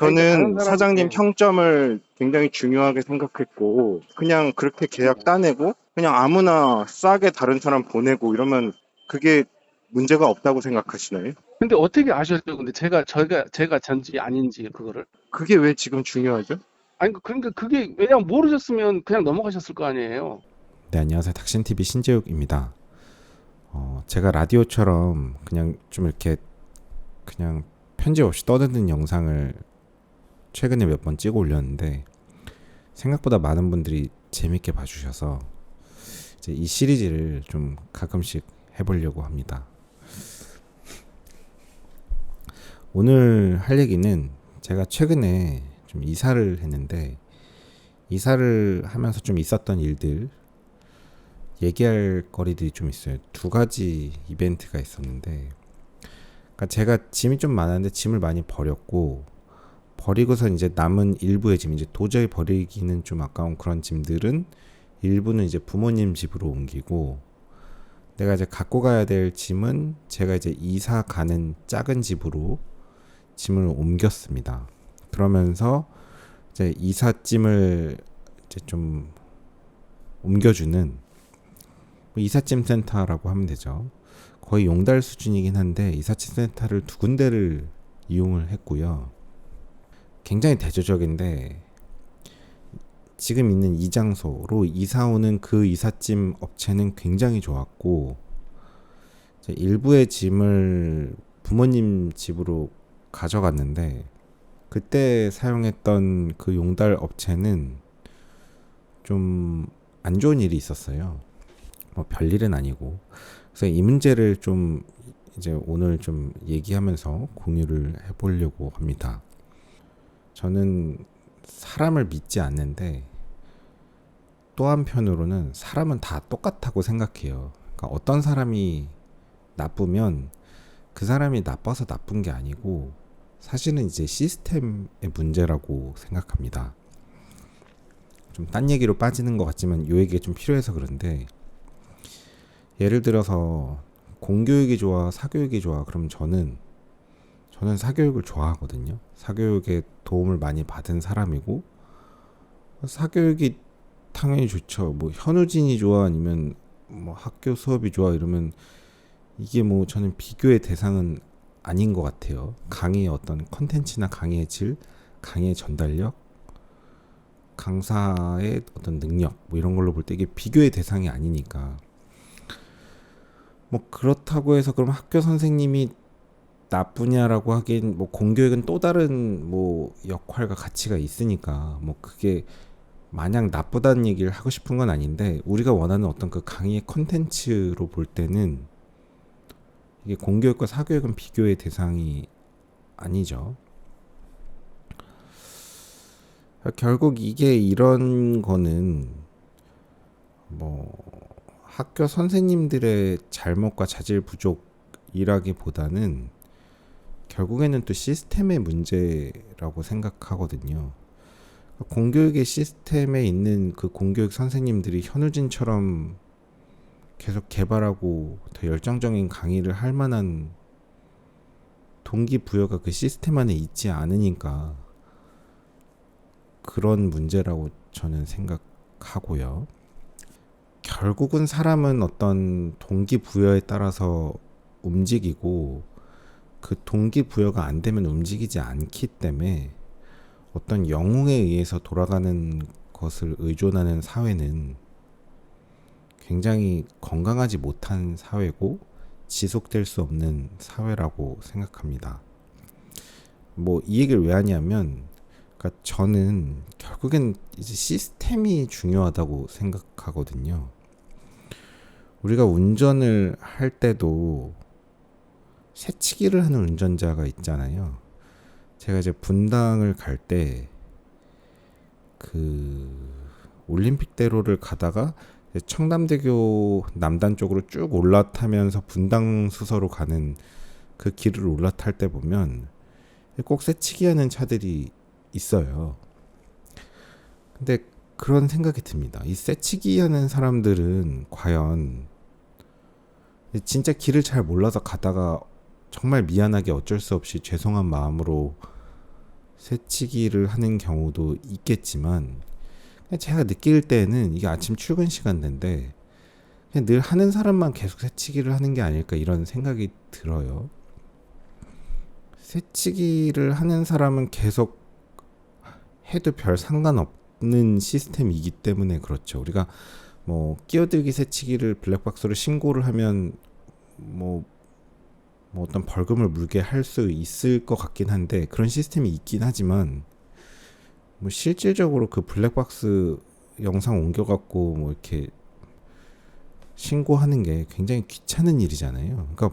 그러니까 다른 저는 사람, 사장님 예. 평점을 굉장히 중요하게 생각했고, 그냥 그렇게 계약 따내고, 그냥 아무나 싸게 다른 사람 보내고 이러면 그게 문제가 없다고 생각하시나요? 근데 어떻게 아셨죠? 근데 제가 전지 아닌지 그거를. 그게 왜 지금 중요하죠? 아니, 그러니까 그게, 왜냐면 모르셨으면 그냥 넘어가셨을 거 아니에요. 네, 안녕하세요. 닥신TV 신재욱입니다. 제가 라디오처럼 그냥 좀 이렇게 그냥 편집 없이 떠드는 영상을 최근에 몇 번 찍어 올렸는데 생각보다 많은 분들이 재밌게 봐주셔서 이제 이 시리즈를 좀 가끔씩 해보려고 합니다. 오늘 할 얘기는 제가 최근에 좀 이사를 했는데 이사를 하면서 좀 있었던 일들 얘기할 거리들이 좀 있어요. 두 가지 이벤트가 있었는데, 그러니까 제가 짐이 좀 많았는데 짐을 많이 버렸고, 버리고서 이제 남은 일부의 짐, 이제 도저히 버리기는 좀 아까운 그런 짐들은 일부는 이제 부모님 집으로 옮기고, 내가 이제 갖고 가야 될 짐은 제가 이제 이사 가는 작은 집으로 짐을 옮겼습니다. 그러면서 이제 이삿짐을 이제 좀 옮겨주는 이삿짐 센터라고 하면 되죠. 거의 용달 수준이긴 한데 이삿짐 센터를 두 군데를 이용을 했고요. 굉장히 대조적인데 지금 있는 이 장소로 이사 오는 그 이삿짐 업체는 굉장히 좋았고 일부의 짐을 부모님 집으로 가져갔는데 그때 사용했던 그 용달 업체는 좀 안 좋은 일이 있었어요. 뭐 별일은 아니고 그래서 이 문제를 좀 이제 오늘 좀 얘기하면서 공유를 해보려고 합니다. 저는 사람을 믿지 않는데 또 한편으로는 사람은 다 똑같다고 생각해요. 그러니까 어떤 사람이 나쁘면 그 사람이 나빠서 나쁜 게 아니고 사실은 이제 시스템의 문제라고 생각합니다. 좀 딴 얘기로 빠지는 것 같지만 이 얘기가 좀 필요해서 그런데 예를 들어서 공교육이 좋아 사교육이 좋아 그럼 저는 사교육을 좋아하거든요. 사교육에 도움을 많이 받은 사람이고 사교육이 당연히 좋죠. 뭐 현우진이 좋아 아니면 뭐 학교 수업이 좋아 이러면 이게 뭐 저는 비교의 대상은 아닌 것 같아요. 강의의 어떤 컨텐츠나 강의의 질, 강의의 전달력, 강사의 어떤 능력 뭐 이런 걸로 볼 때 이게 비교의 대상이 아니니까 뭐 그렇다고 해서 그럼 학교 선생님이 나쁘냐라고 하긴 뭐 공교육은 또 다른 뭐 역할과 가치가 있으니까 뭐 그게 마냥 나쁘다는 얘기를 하고 싶은 건 아닌데 우리가 원하는 어떤 그 강의의 컨텐츠로 볼 때는 이게 공교육과 사교육은 비교의 대상이 아니죠. 결국 이게 이런 거는 뭐 학교 선생님들의 잘못과 자질 부족이라기보다는 결국에는 또 시스템의 문제라고 생각하거든요. 공교육의 시스템에 있는 그 공교육 선생님들이 현우진처럼 계속 개발하고 더 열정적인 강의를 할 만한 동기부여가 그 시스템 안에 있지 않으니까 그런 문제라고 저는 생각하고요. 결국은 사람은 어떤 동기부여에 따라서 움직이고 그 동기부여가 안 되면 움직이지 않기 때문에 어떤 영웅에 의해서 돌아가는 것을 의존하는 사회는 굉장히 건강하지 못한 사회고 지속될 수 없는 사회라고 생각합니다. 뭐 이 얘기를 왜 하냐면 그러니까 저는 결국엔 이제 시스템이 중요하다고 생각하거든요. 우리가 운전을 할 때도 새치기를 하는 운전자가 있잖아요. 제가 이제 분당을 갈 때 그 올림픽대로를 가다가 청담대교 남단 쪽으로 쭉 올라타면서 분당 수서로 가는 그 길을 올라탈 때 보면 꼭 새치기 하는 차들이 있어요. 근데 그런 생각이 듭니다. 이 새치기 하는 사람들은 과연 진짜 길을 잘 몰라서 가다가 정말 미안하게 어쩔 수 없이 죄송한 마음으로 새치기를 하는 경우도 있겠지만 제가 느낄 때는 이게 아침 출근 시간대인데 그냥 늘 하는 사람만 계속 새치기를 하는 게 아닐까 이런 생각이 들어요. 새치기를 하는 사람은 계속 해도 별 상관없는 시스템이기 때문에 그렇죠. 우리가 뭐 끼어들기 새치기를 블랙박스로 신고를 하면 뭐 어떤 벌금을 물게 할 수 있을 것 같긴 한데 그런 시스템이 있긴 하지만 뭐 실질적으로 그 블랙박스 영상 옮겨갖고 뭐 이렇게 신고하는 게 굉장히 귀찮은 일이잖아요. 그러니까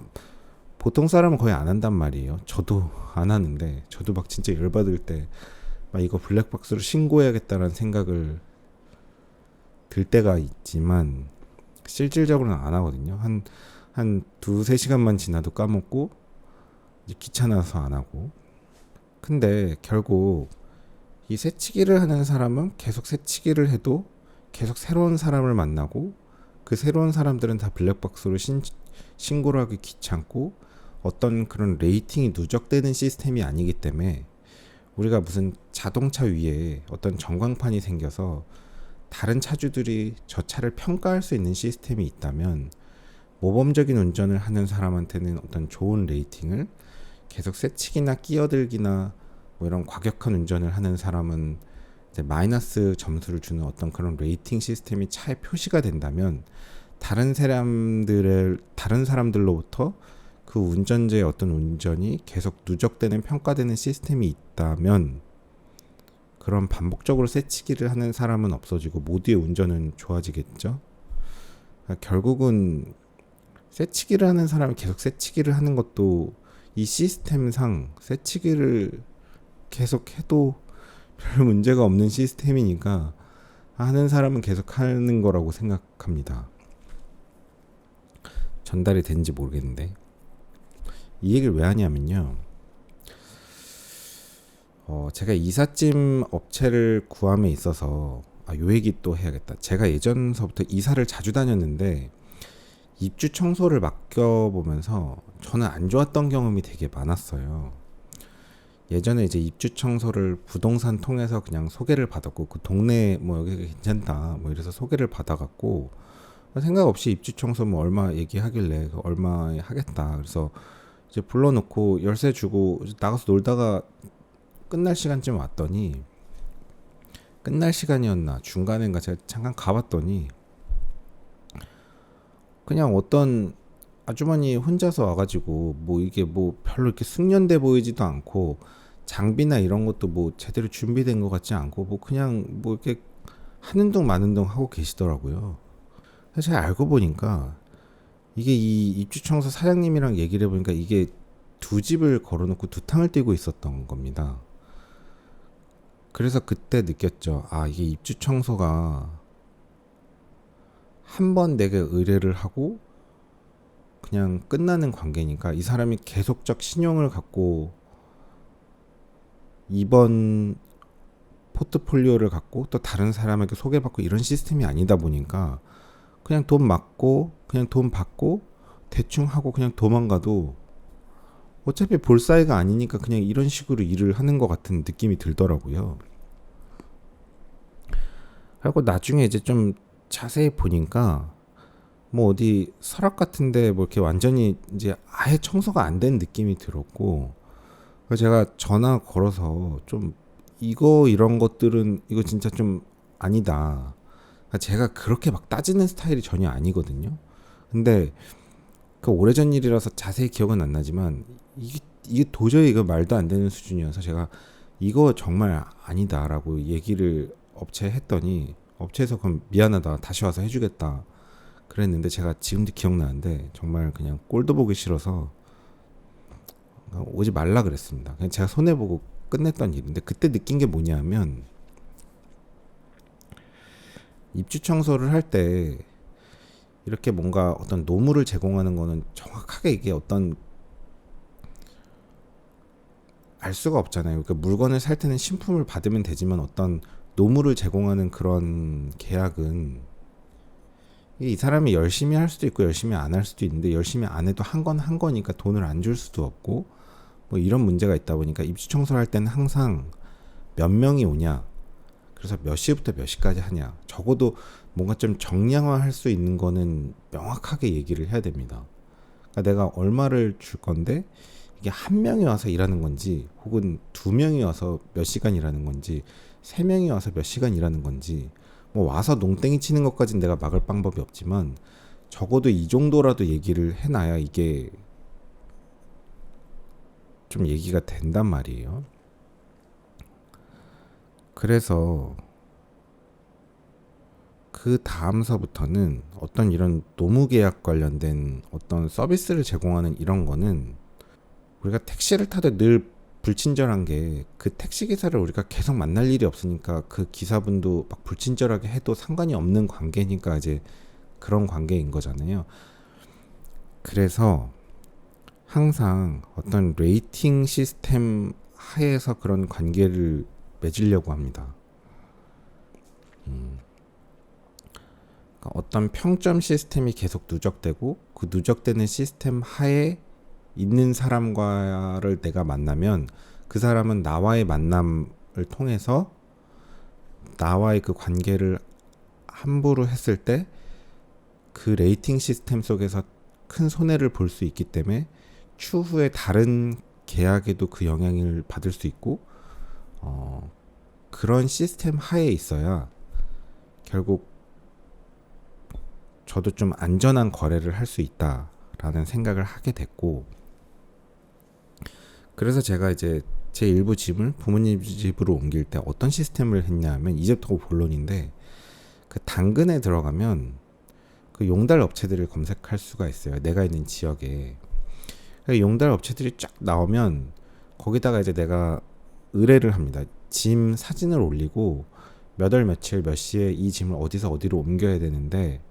보통 사람은 거의 안 한단 말이에요. 저도 안 하는데 저도 막 진짜 열받을 때 막 이거 블랙박스로 신고해야겠다라는 생각을 들 때가 있지만 실질적으로는 안 하거든요. 한 두세 시간만 지나도 까먹고 이제 귀찮아서 안 하고. 근데 결국 이 새치기를 하는 사람은 계속 새치기를 해도 계속 새로운 사람을 만나고 그 새로운 사람들은 다 블랙박스로 신고를 하기 귀찮고 어떤 그런 레이팅이 누적되는 시스템이 아니기 때문에 우리가 무슨 자동차 위에 어떤 전광판이 생겨서 다른 차주들이 저 차를 평가할 수 있는 시스템이 있다면 모범적인 운전을 하는 사람한테는 어떤 좋은 레이팅을 계속 새치기나 끼어들기나 뭐 이런 과격한 운전을 하는 사람은 이제 마이너스 점수를 주는 어떤 그런 레이팅 시스템이 차에 표시가 된다면 다른 사람들로부터 그 운전자의 어떤 운전이 계속 누적되는 평가되는 시스템이 있다면 그런 반복적으로 새치기를 하는 사람은 없어지고 모두의 운전은 좋아지겠죠. 그러니까 결국은 새치기를 하는 사람이 계속 새치기를 하는 것도 이 시스템상 새치기를 계속 해도 별 문제가 없는 시스템이니까 하는 사람은 계속 하는 거라고 생각합니다. 전달이 된지 모르겠는데 이 얘기를 왜 하냐면요. 제가 이삿짐 업체를 구함에 있어서 요 얘기 또 해야겠다. 제가 예전서부터 이사를 자주 다녔는데 입주 청소를 맡겨보면서 저는 안 좋았던 경험이 되게 많았어요. 예전에 이제 입주 청소를 부동산 통해서 그냥 소개를 받았고 그 동네 뭐 여기 괜찮다 뭐 이래서 소개를 받아갖고 생각 없이 입주 청소 뭐 얼마 얘기하길래 얼마에 하겠다. 그래서 이제 불러놓고 열쇠 주고 나가서 놀다가 끝날 시간쯤 왔더니 끝날 시간이었나 중간인가 제가 잠깐 가봤더니 그냥 어떤 아주머니 혼자서 와가지고 뭐 이게 뭐 별로 이렇게 숙련돼 보이지도 않고 장비나 이런 것도 뭐 제대로 준비된 것 같지 않고 뭐 그냥 뭐 이렇게 하는 둥 마는 둥 하고 계시더라고요. 그래서 제가 알고 보니까 이게 이 입주청소 사장님이랑 얘기를 해보니까 이게 두 집을 걸어놓고 두 탕을 띄고 있었던 겁니다. 그래서 그때 느꼈죠. 이게 입주청소가 한 번 내게 의뢰를 하고 그냥 끝나는 관계니까 이 사람이 계속적 신용을 갖고 이번 포트폴리오를 갖고 또 다른 사람에게 소개받고 이런 시스템이 아니다 보니까 그냥 돈 맞고 그냥 돈 받고 대충 하고 그냥 도망가도 어차피 볼 사이가 아니니까 그냥 이런 식으로 일을 하는 것 같은 느낌이 들더라고요. 그리고 나중에 이제 좀 자세히 보니까 뭐 어디 서랍 같은데 뭐 이렇게 완전히 이제 아예 청소가 안 된 느낌이 들었고 그래서 제가 전화 걸어서 좀 이런 것들은 이거 진짜 좀 아니다. 제가 그렇게 막 따지는 스타일이 전혀 아니거든요. 근데 그 오래전 일이라서 자세히 기억은 안 나지만 이게 도저히 이거 말도 안 되는 수준이어서 제가 이거 정말 아니다라고 얘기를 업체에 했더니 업체에서 그럼 미안하다 다시 와서 해주겠다 그랬는데 제가 지금도 기억나는데 정말 그냥 꼴도 보기 싫어서 오지 말라 그랬습니다. 그냥 제가 손해보고 끝냈던 일인데 그때 느낀 게 뭐냐면 입주 청소를 할 때 이렇게 뭔가 어떤 노무를 제공하는 거는 정확하게 이게 어떤 알 수가 없잖아요. 그러니까 물건을 살 때는 신품을 받으면 되지만 어떤 노무를 제공하는 그런 계약은 이 사람이 열심히 할 수도 있고 열심히 안 할 수도 있는데 열심히 안 해도 한 건 한 거니까 돈을 안 줄 수도 없고 뭐 이런 문제가 있다 보니까 입주 청소를 할 때는 항상 몇 명이 오냐, 그래서 몇 시부터 몇 시까지 하냐, 적어도 뭔가 좀 정량화할 수 있는 거는 명확하게 얘기를 해야 됩니다. 그러니까 내가 얼마를 줄 건데 이게 한 명이 와서 일하는 건지, 혹은 두 명이 와서 몇 시간 일하는 건지, 세 명이 와서 몇 시간 일하는 건지, 뭐 와서 농땡이 치는 것까지는 내가 막을 방법이 없지만 적어도 이 정도라도 얘기를 해놔야 이게 좀 얘기가 된단 말이에요. 그래서 그 다음서부터는 어떤 이런 노무계약 관련된 어떤 서비스를 제공하는 이런 거는, 우리가 택시를 타도 늘 불친절한 게, 그 택시기사를 우리가 계속 만날 일이 없으니까 그 기사분도 막 불친절하게 해도 상관이 없는 관계니까 이제 그런 관계인 거잖아요. 그래서 항상 어떤 레이팅 시스템 하에서 그런 관계를 맺으려고 합니다. 그러니까 어떤 평점 시스템이 계속 누적되고, 그 누적되는 시스템 하에 있는 사람과를 내가 만나면 그 사람은 나와의 만남을 통해서 나와의 그 관계를 함부로 했을 때 그 레이팅 시스템 속에서 큰 손해를 볼 수 있기 때문에 추후에 다른 계약에도 그 영향을 받을 수 있고, 그런 시스템 하에 있어야 결국 저도 좀 안전한 거래를 할 수 있다라는 생각을 하게 됐고, 그래서 제가 이제 제 일부 집을 부모님 집으로 옮길 때 어떤 시스템을 했냐면, 이제부터 본론인데, 그 당근에 들어가면 그 용달 업체들을 검색할 수가 있어요. 내가 있는 지역에. 용달 업체들이 쫙 나오면 거기다가 이제 내가 의뢰를 합니다. 짐 사진을 올리고 몇 월 며칠 몇 시에 이 짐을 어디서 어디로 옮겨야 되는데,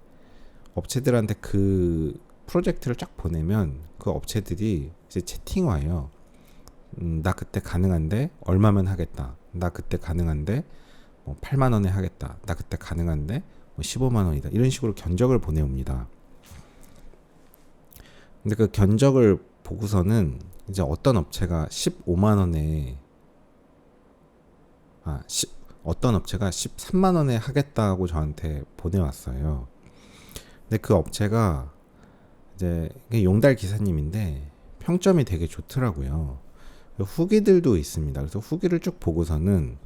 업체들한테 그 프로젝트를 쫙 보내면 그 업체들이 이제 채팅 와요. 나 그때 가능한데 얼마면 하겠다. 나 그때 가능한데 뭐 8만 원에 하겠다. 나 그때 가능한데 뭐 15만 원이다. 이런 식으로 견적을 보내옵니다. 근데 그 견적을 보고서는 이제 어떤 업체가 15만 원에 어떤 업체가 13만 원에 하겠다고 저한테 보내왔어요. 근데 그 업체가 이제 용달 기사님인데 평점이 되게 좋더라고요. 후기들도 있습니다. 그래서 후기를 쭉 보고서는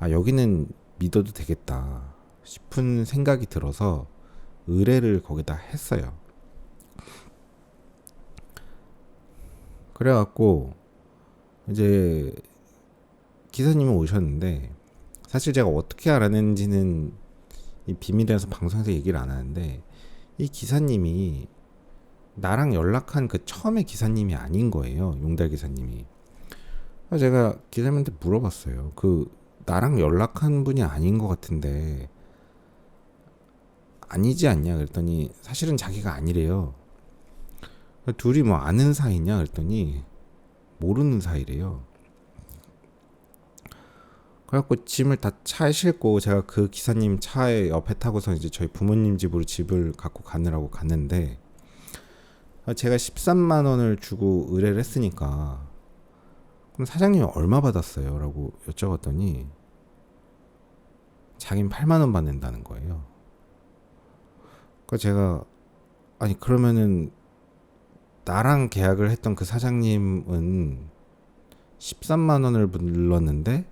여기는 믿어도 되겠다 싶은 생각이 들어서 의뢰를 거기다 했어요. 그래갖고 이제 기사님이 오셨는데, 사실 제가 어떻게 알아냈는지는 이 비밀이라서 방송에서 얘기를 안 하는데, 이 기사님이 나랑 연락한 그 처음에 기사님이 아닌 거예요. 용달 기사님이. 그래서 제가 기사님한테 물어봤어요. 그 나랑 연락한 분이 아닌 것 같은데 아니지 않냐 그랬더니 사실은 자기가 아니래요. 둘이 뭐 아는 사이냐 그랬더니 모르는 사이래요. 그래갖고 짐을 다 차에 싣고 제가 그 기사님 차에 옆에 타고서 이제 저희 부모님 집으로 집을 갖고 가느라고 갔는데, 제가 13만 원을 주고 의뢰를 했으니까 그럼 사장님이 얼마 받았어요? 라고 여쭤봤더니 자긴 8만 원 받는다는 거예요. 그러니까 제가 아니 그러면은 나랑 계약을 했던 그 사장님은 13만 원을 불렀는데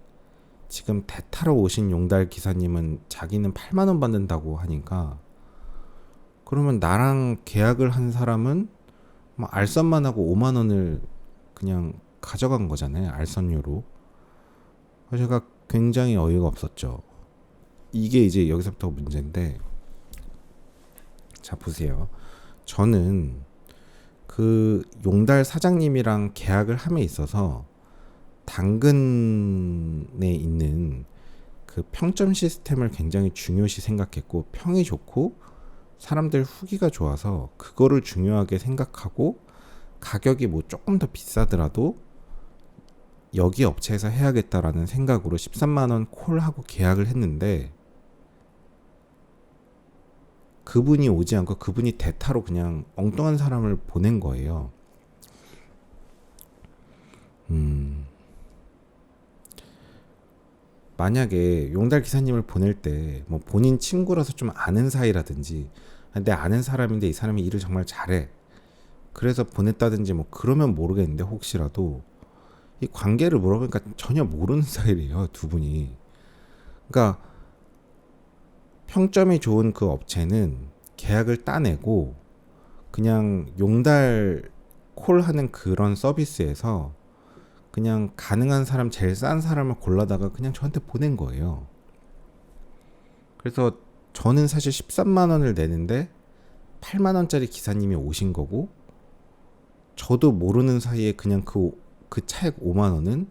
지금 대타로 오신 용달 기사님은 자기는 8만 원 받는다고 하니까, 그러면 나랑 계약을 한 사람은 뭐 알선만 하고 5만 원을 그냥 가져간 거잖아요. 알선료로. 그래서 제가 굉장히 어이가 없었죠. 이게 이제 여기서부터 문제인데, 자 보세요. 저는 그 용달 사장님이랑 계약을 함에 있어서 당근에 있는 그 평점 시스템을 굉장히 중요시 생각했고, 평이 좋고 사람들 후기가 좋아서 그거를 중요하게 생각하고, 가격이 뭐 조금 더 비싸더라도 여기 업체에서 해야겠다라는 생각으로 13만 원 콜하고 계약을 했는데, 그분이 오지 않고 그분이 대타로 그냥 엉뚱한 사람을 보낸 거예요. 만약에 용달 기사님을 보낼 때 뭐 본인 친구라서 좀 아는 사이라든지 내 아는 사람인데 이 사람이 일을 정말 잘해 그래서 보냈다든지 뭐 그러면 모르겠는데 혹시라도 이 관계를 물어보니까 전혀 모르는 사이래요, 두 분이. 그러니까 평점이 좋은 그 업체는 계약을 따내고 그냥 용달 콜하는 그런 서비스에서 그냥 가능한 사람 제일 싼 사람을 골라다가 그냥 저한테 보낸 거예요. 그래서 저는 사실 13만 원을 내는데 8만 원짜리 기사님이 오신 거고 저도 모르는 사이에 그냥 그 차액 5만 원은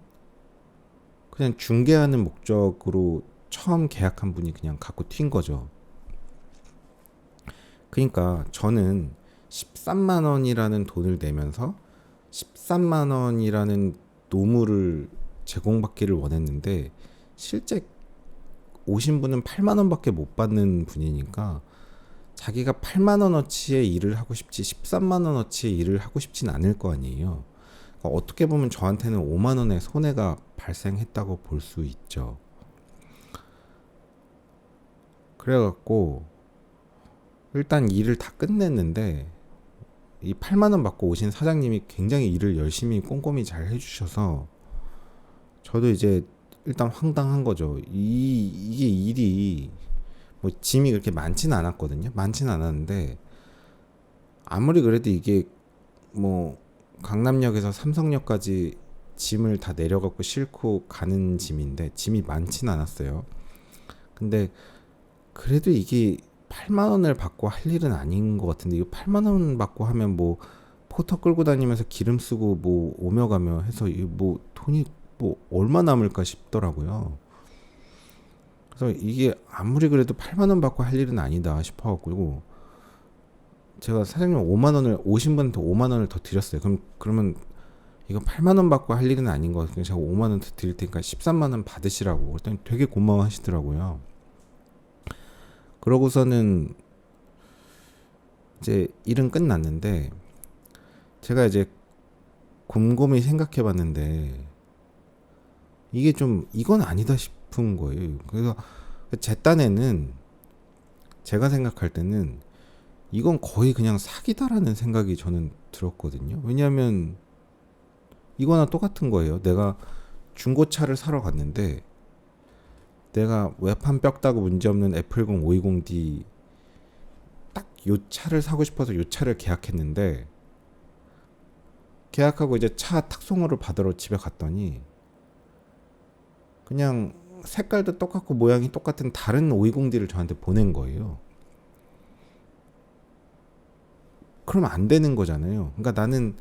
그냥 중개하는 목적으로 처음 계약한 분이 그냥 갖고 튄 거죠. 그러니까 저는 13만 원이라는 돈을 내면서 13만 원이라는 노무를 제공받기를 원했는데 실제 오신 분은 8만 원밖에 못 받는 분이니까 자기가 8만 원어치의 일을 하고 싶지 13만 원어치의 일을 하고 싶진 않을 거 아니에요. 그러니까 어떻게 보면 저한테는 5만 원의 손해가 발생했다고 볼 수 있죠. 그래갖고 일단 일을 다 끝냈는데 이 8만 원 받고 오신 사장님이 굉장히 일을 열심히 꼼꼼히 잘 해주셔서 저도 이제 일단 황당한 거죠. 이게 일이 뭐 짐이 그렇게 많지는 않았거든요. 많지는 않았는데 아무리 그래도 이게 뭐 강남역에서 삼성역까지 짐을 다 내려갖고 싣고 가는 짐인데 짐이 많지는 않았어요. 근데 그래도 이게 8만 원을 받고 할 일은 아닌 것 같은데 이거 8만 원 받고 하면 뭐 포터 끌고 다니면서 기름 쓰고 뭐 오며 가며 해서 뭐 돈이 뭐 얼마 남을까 싶더라고요. 그래서 이게 아무리 그래도 8만 원 받고 할 일은 아니다 싶어갖고 제가 사장님 5만 원을 오신 분한테 5만 원을 더 드렸어요. 그러면 이거 8만 원 받고 할 일은 아닌 거 같아요. 제가 5만 원 더 드릴 테니까 13만 원 받으시라고. 그랬더니 되게 고마워하시더라고요. 그러고서는 이제 일은 끝났는데 제가 이제 곰곰이 생각해 봤는데 이게 좀 이건 아니다 싶은 거예요. 그래서 제 딴에는 제가 생각할 때는 이건 거의 그냥 사기다라는 생각이 저는 들었거든요. 왜냐하면 이거나 똑같은 거예요. 내가 중고차를 사러 갔는데 내가 외판 뼈다고 문제없는 애플공 520D 딱 요 차를 사고 싶어서 요 차를 계약했는데 계약하고 이제 차 탁송호를 받으러 집에 갔더니 그냥 색깔도 똑같고 모양이 똑같은 다른 520D를 저한테 보낸 거예요. 그러면 안 되는 거잖아요. 그러니까 나는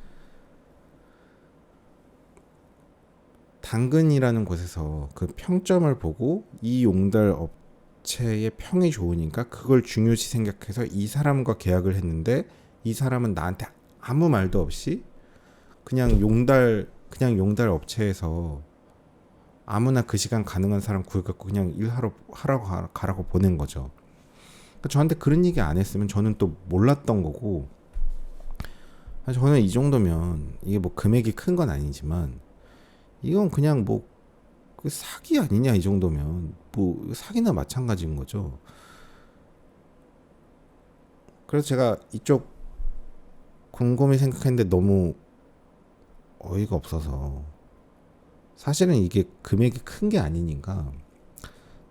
당근이라는 곳에서 그 평점을 보고 이 용달 업체의 평이 좋으니까 그걸 중요시 생각해서 이 사람과 계약을 했는데 이 사람은 나한테 아무 말도 없이 그냥 용달 업체에서 아무나 그 시간 가능한 사람 구해갖고 그냥 하라고 가라고 보낸 거죠. 그러니까 저한테 그런 얘기 안 했으면 저는 또 몰랐던 거고 저는 이 정도면 이게 뭐 금액이 큰 건 아니지만 이건 그냥 뭐 그 사기 아니냐 이 정도면 뭐 사기나 마찬가지인 거죠. 그래서 제가 이쪽 곰곰이 생각했는데 너무 어이가 없어서 사실은 이게 금액이 큰 게 아니니까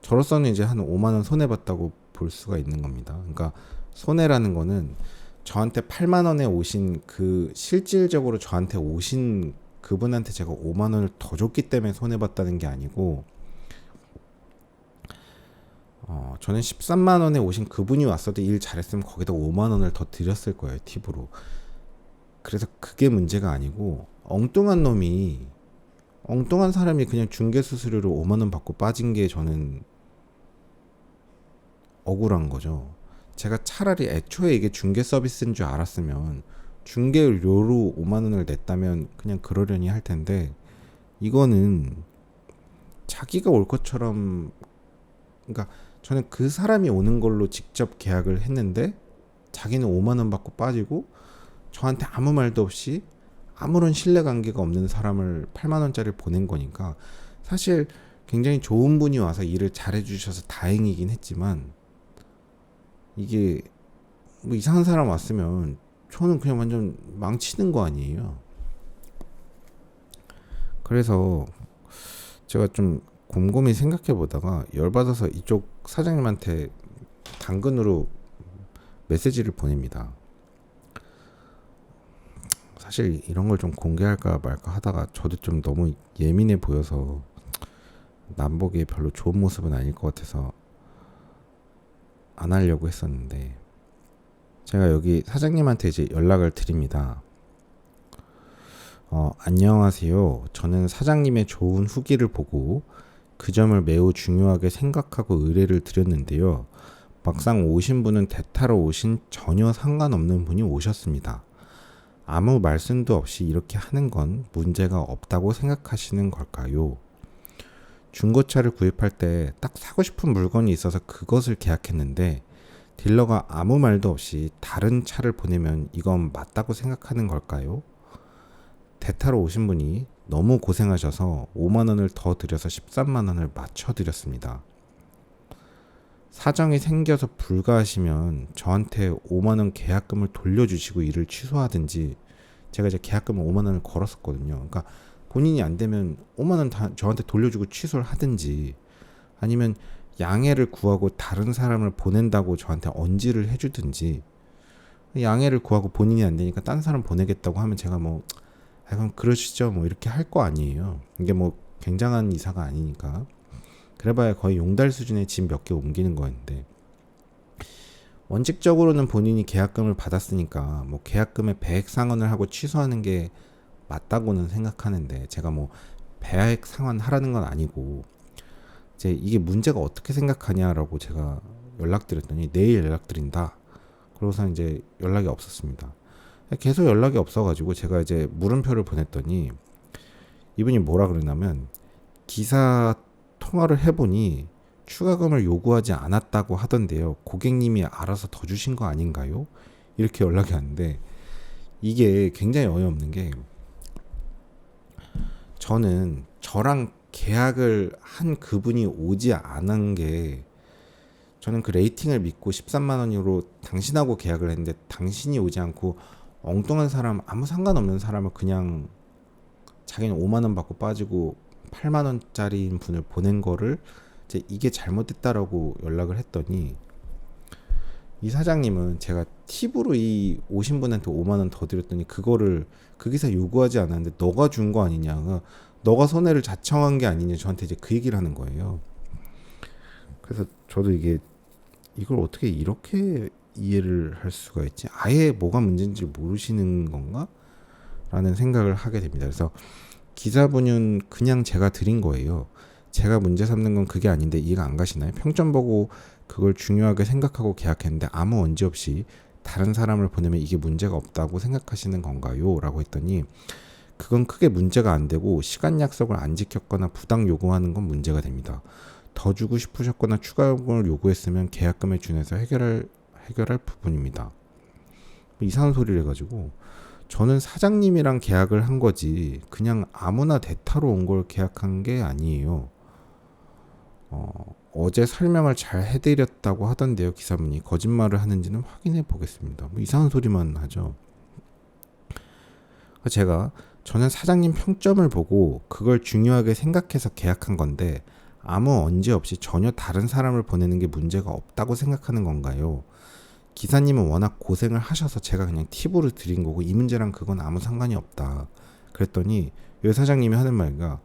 저로서는 이제 한 5만 원 손해봤다고 볼 수가 있는 겁니다. 그러니까 손해라는 거는 저한테 8만 원에 오신 그 실질적으로 저한테 오신 그분한테 제가 5만 원을 더 줬기 때문에 손해봤다는 게 아니고 저는 13만 원에 오신 그분이 왔어도 일 잘했으면 거기다 5만 원을 더 드렸을 거예요, 팁으로. 그래서 그게 문제가 아니고 엉뚱한 사람이 그냥 중개 수수료로 5만 원 받고 빠진 게 저는 억울한 거죠. 제가 차라리 애초에 이게 중개 서비스인 줄 알았으면 중개료로 5만 원을 냈다면 그냥 그러려니 할 텐데 이거는 자기가 올 것처럼 그러니까 저는 그 사람이 오는 걸로 직접 계약을 했는데 자기는 5만 원 받고 빠지고 저한테 아무 말도 없이 아무런 신뢰관계가 없는 사람을 8만 원짜리를 보낸 거니까 사실 굉장히 좋은 분이 와서 일을 잘해 주셔서 다행이긴 했지만 이게 뭐 이상한 사람 왔으면 저는 그냥 완전 망치는 거 아니에요. 그래서 제가 좀 곰곰이 생각해 보다가 열받아서 이쪽 사장님한테 당근으로 메시지를 보냅니다. 사실 이런 걸 좀 공개할까 말까 하다가 저도 좀 너무 예민해 보여서 남보기에 별로 좋은 모습은 아닐 것 같아서 안 하려고 했었는데, 제가 여기 사장님한테 이제 연락을 드립니다. 안녕하세요. 저는 사장님의 좋은 후기를 보고 그 점을 매우 중요하게 생각하고 의뢰를 드렸는데요. 막상 오신 분은 대타로 오신 전혀 상관없는 분이 오셨습니다. 아무 말씀도 없이 이렇게 하는 건 문제가 없다고 생각하시는 걸까요? 중고차를 구입할 때 딱 사고 싶은 물건이 있어서 그것을 계약했는데 딜러가 아무 말도 없이 다른 차를 보내면 이건 맞다고 생각하는 걸까요? 대타로 오신 분이 너무 고생하셔서 5만 원을 더 드려서 13만 원을 맞춰 드렸습니다. 사정이 생겨서 불가하시면 저한테 5만 원 계약금을 돌려주시고 일을 취소하든지, 제가 이제 계약금을 5만 원을 걸었었거든요. 그러니까 본인이 안 되면 5만 원 저한테 돌려주고 취소를 하든지, 아니면 양해를 구하고 다른 사람을 보낸다고 저한테 언지를 해주든지, 양해를 구하고 본인이 안 되니까 딴 사람 보내겠다고 하면 제가 뭐 그럼 그러시죠 뭐 이렇게 할 거 아니에요. 이게 뭐 굉장한 이사가 아니니까. 그래봐야 거의 용달 수준의 집 몇 개 옮기는 거였는데, 원칙적으로는 본인이 계약금을 받았으니까 뭐 계약금의 배액 상환을 하고 취소하는 게 맞다고는 생각하는데, 제가 뭐 배액 상환하라는 건 아니고 이제 이게 문제가 어떻게 생각하냐라고 제가 연락드렸더니 내일 연락드린다. 그러고서 이제 연락이 없었습니다. 계속 연락이 없어가지고 제가 이제 물음표를 보냈더니 이분이 뭐라 그러냐면, 기사 통화를 해보니 추가금을 요구하지 않았다고 하던데요. 고객님이 알아서 더 주신 거 아닌가요? 이렇게 연락이 왔는데, 이게 굉장히 어이없는 게, 저는 저랑 계약을 한 그분이 오지 않은 게, 저는 그 레이팅을 믿고 13만 원으로 당신하고 계약을 했는데 당신이 오지 않고 엉뚱한 사람, 아무 상관없는 사람을 그냥 자기는 5만 원 받고 빠지고 8만 원짜리인 분을 보낸 거를 이제 이게 잘못됐다라고 연락을 했더니, 이 사장님은 제가 팁으로 이 오신 분한테 5만 원 더 드렸더니 그거를 그 기사 요구하지 않았는데 너가 준 거 아니냐, 너가 손해를 자청한 게 아니냐, 저한테 이제 그 얘기를 하는 거예요. 그래서 저도 이걸 어떻게 이렇게 이해를 할 수가 있지? 아예 뭐가 문제인지 모르시는 건가? 라는 생각을 하게 됩니다. 그래서 기사분은 그냥 제가 드린 거예요. 제가 문제 삼는 건 그게 아닌데 이해가 안 가시나요? 평점 보고 그걸 중요하게 생각하고 계약했는데 아무 언지 없이 다른 사람을 보내면 이게 문제가 없다고 생각하시는 건가요? 라고 했더니, 그건 크게 문제가 안 되고 시간 약속을 안 지켰거나 부당 요구하는 건 문제가 됩니다. 더 주고 싶으셨거나 추가금을 요구했으면 계약금에 준해서 해결할 부분입니다. 이상한 소리를 해가지고, 저는 사장님이랑 계약을 한 거지 그냥 아무나 대타로 온 걸 계약한 게 아니에요. 어제 설명을 잘 해드렸다고 하던데요. 기사분이 거짓말을 하는지는 확인해 보겠습니다. 뭐 이상한 소리만 하죠. 저는 사장님 평점을 보고 그걸 중요하게 생각해서 계약한 건데 아무 언제 없이 전혀 다른 사람을 보내는 게 문제가 없다고 생각하는 건가요? 기사님은 워낙 고생을 하셔서 제가 그냥 팁으로 드린 거고 이 문제랑 그건 아무 상관이 없다. 그랬더니 여 사장님이 하는 말가,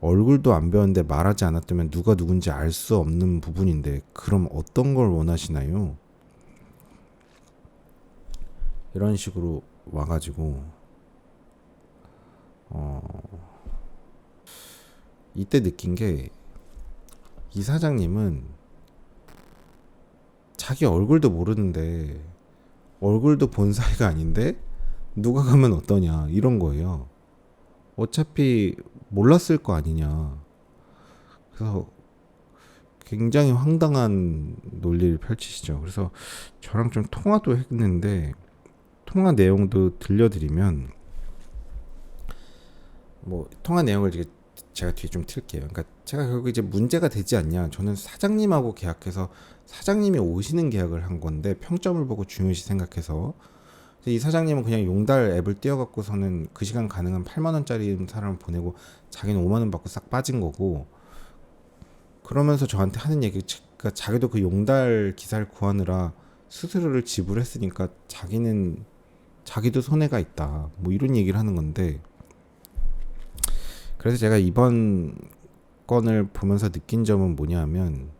얼굴도 안 배웠는데 말하지 않았다면 누가 누군지 알 수 없는 부분인데 그럼 어떤 걸 원하시나요? 이런 식으로 와가지고 이때 느낀 게, 이 사장님은 자기 얼굴도 모르는데, 얼굴도 본 사이가 아닌데 누가 가면 어떠냐 이런 거예요. 어차피 몰랐을 거 아니냐. 그래서 굉장히 황당한 논리를 펼치시죠. 그래서 저랑 좀 통화도 했는데, 통화 내용도 들려드리면, 뭐 통화 내용을 이제 제가 뒤에 좀 틀게요. 그러니까 제가 결국 이제 문제가 되지 않냐. 저는 사장님하고 계약해서 사장님이 오시는 계약을 한 건데 평점을 보고 중요시 생각해서 이 사장님은 그냥 용달 앱을 띄워갖고서는 그 시간 가능한 8만 원짜리 사람을 보내고 자기는 5만 원 받고 싹 빠진 거고 그러면서 저한테 하는 얘기 그러니까 자기도 그 용달 기사를 구하느라 수수료를 지불했으니까 자기도 손해가 있다. 뭐 이런 얘기를 하는 건데 그래서 제가 이번 건을 보면서 느낀 점은 뭐냐면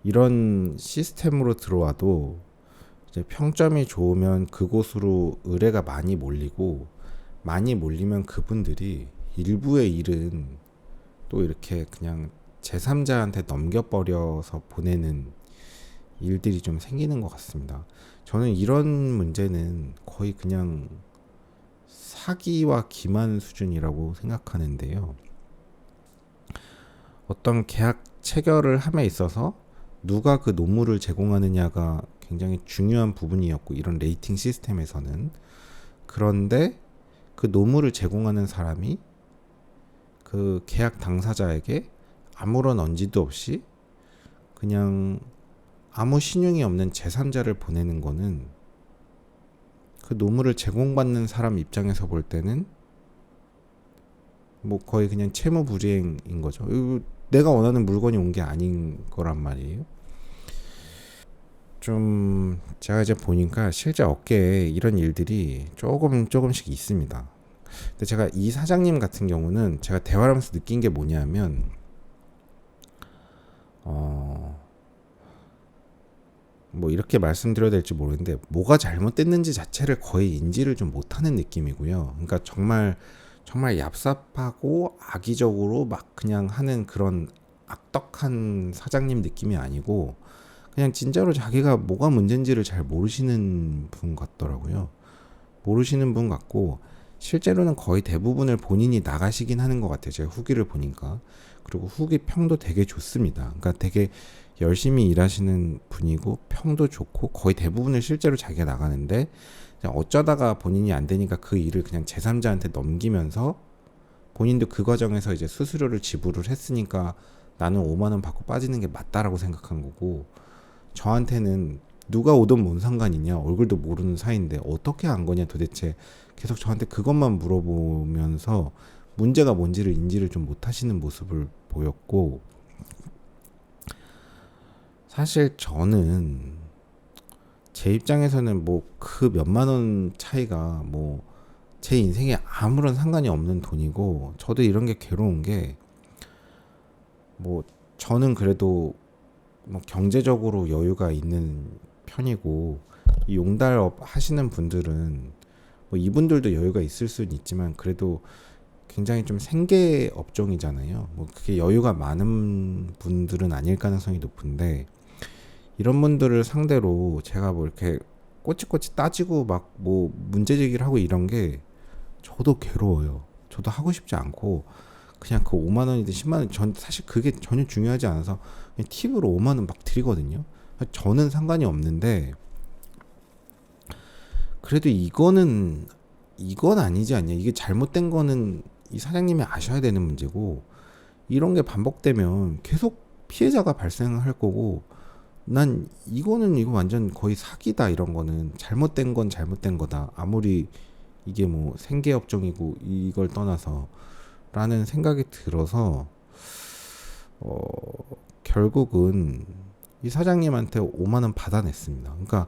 이런 시스템으로 들어와도 이제 평점이 좋으면 그곳으로 의뢰가 많이 몰리고 많이 몰리면 그분들이 일부의 일은 또 이렇게 그냥 제3자한테 넘겨버려서 보내는 일들이 좀 생기는 것 같습니다. 저는 이런 문제는 거의 그냥 사기와 기만 수준이라고 생각하는데요. 어떤 계약 체결을 함에 있어서 누가 그 노무를 제공하느냐가 굉장히 중요한 부분이었고 이런 레이팅 시스템에서는 그런데 그 노무를 제공하는 사람이 그 계약 당사자에게 아무런 언지도 없이 그냥 아무 신용이 없는 제3자를 보내는 거는 그 노무를 제공받는 사람 입장에서 볼 때는 뭐 거의 그냥 채무불이행인 거죠. 내가 원하는 물건이 온 게 아닌 거란 말이에요. 좀 제가 이제 보니까 실제 업계에 이런 일들이 조금씩 있습니다. 근데 제가 이 사장님 같은 경우는 제가 대화를 하면서 느낀 게 뭐냐면 뭐 이렇게 말씀드려야 될지 모르겠는데 뭐가 잘못됐는지 자체를 거의 인지를 좀 못하는 느낌이고요. 그러니까 정말 얍삽하고 악의적으로 막 그냥 하는 그런 악덕한 사장님 느낌이 아니고 그냥 진짜로 자기가 뭐가 문제인지를 잘 모르시는 분 같더라고요. 모르시는 분 같고 실제로는 거의 대부분을 본인이 나가시긴 하는 것 같아요. 제가 후기를 보니까. 그리고 후기 평도 되게 좋습니다. 그러니까 되게 열심히 일하시는 분이고 평도 좋고 거의 대부분을 실제로 자기가 나가는데 어쩌다가 본인이 안 되니까 그 일을 그냥 제3자한테 넘기면서 본인도 그 과정에서 이제 수수료를 지불을 했으니까 나는 5만 원 받고 빠지는 게 맞다라고 생각한 거고 저한테는 누가 오든 뭔 상관이냐 얼굴도 모르는 사이인데 어떻게 안 거냐 도대체 계속 저한테 그것만 물어보면서 문제가 뭔지를 인지를 좀 못하시는 모습을 보였고 사실 저는 제 입장에서는 뭐 그 몇만 원 차이가 뭐 제 인생에 아무런 상관이 없는 돈이고 저도 이런 게 괴로운 게 뭐 저는 그래도 뭐 경제적으로 여유가 있는 편이고 이 용달업 하시는 분들은 뭐 이분들도 여유가 있을 수는 있지만 그래도 굉장히 좀 생계 업종이잖아요. 뭐 그게 여유가 많은 분들은 아닐 가능성이 높은데 이런 분들을 상대로 제가 뭐 이렇게 꼬치꼬치 따지고 막 뭐 문제제기를 하고 이런 게 저도 괴로워요. 저도 하고 싶지 않고 그냥 그 5만 원이든 10만 원 전 사실 그게 전혀 중요하지 않아서 그냥 팁으로 5만 원 막 드리거든요. 저는 상관이 없는데 그래도 이건 아니지 않냐. 이게 잘못된 거는 이 사장님이 아셔야 되는 문제고 이런 게 반복되면 계속 피해자가 발생할 거고 난 이거 완전 거의 사기다. 이런 거는 잘못된 건 잘못된 거다. 아무리 이게 뭐 생계업종이고 이걸 떠나서 라는 생각이 들어서 결국은 이 사장님한테 5만 원 받아냈습니다. 그러니까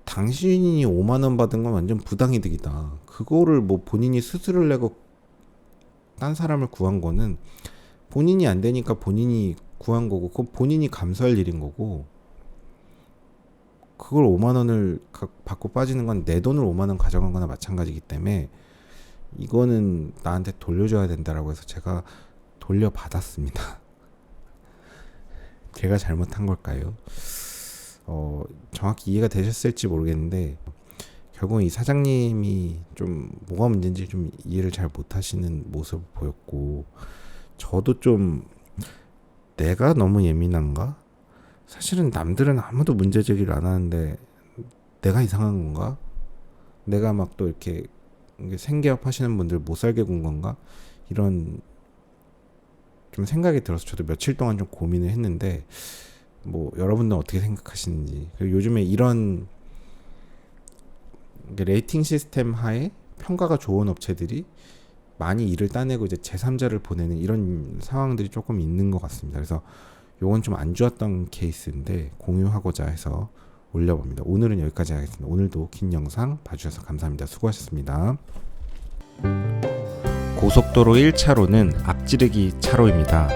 당신이 5만 원 받은 건 완전 부당이득이다. 그거를 뭐 본인이 수수료를 내고 딴 사람을 구한 거는 본인이 안 되니까 본인이 구한 거고 그건 본인이 감수할 일인 거고 그걸 5만 원을 받고 빠지는 건 내 돈을 5만 원 가져간 거나 마찬가지이기 때문에 이거는 나한테 돌려줘야 된다라고 해서 제가 돌려받았습니다. 제가 잘못한 걸까요? 정확히 이해가 되셨을지 모르겠는데 결국 이 사장님이 좀 뭐가 문제인지 좀 이해를 잘 못하시는 모습을 보였고 저도 좀 내가 너무 예민한가? 사실은 남들은 아무도 문제 제기를 안 하는데 내가 이상한 건가? 내가 막 또 이렇게 생계업 하시는 분들 못 살게 군 건가? 이런 좀 생각이 들어서 저도 며칠 동안 좀 고민을 했는데 뭐 여러분들은 어떻게 생각하시는지, 그리고 요즘에 이런 레이팅 시스템 하에 평가가 좋은 업체들이 많이 일을 따내고 이제 제3자를 보내는 이런 상황들이 조금 있는 것 같습니다. 그래서 요건 좀 안 좋았던 케이스인데 공유하고자 해서 올려봅니다. 오늘은 여기까지 하겠습니다. 오늘도 긴 영상 봐주셔서 감사합니다. 수고하셨습니다. 고속도로 1차로는 앞지르기 차로입니다.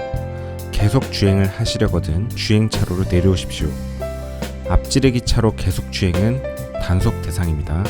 계속 주행을 하시려거든 주행차로로 내려오십시오. 앞지르기 차로 계속 주행은 단속 대상입니다.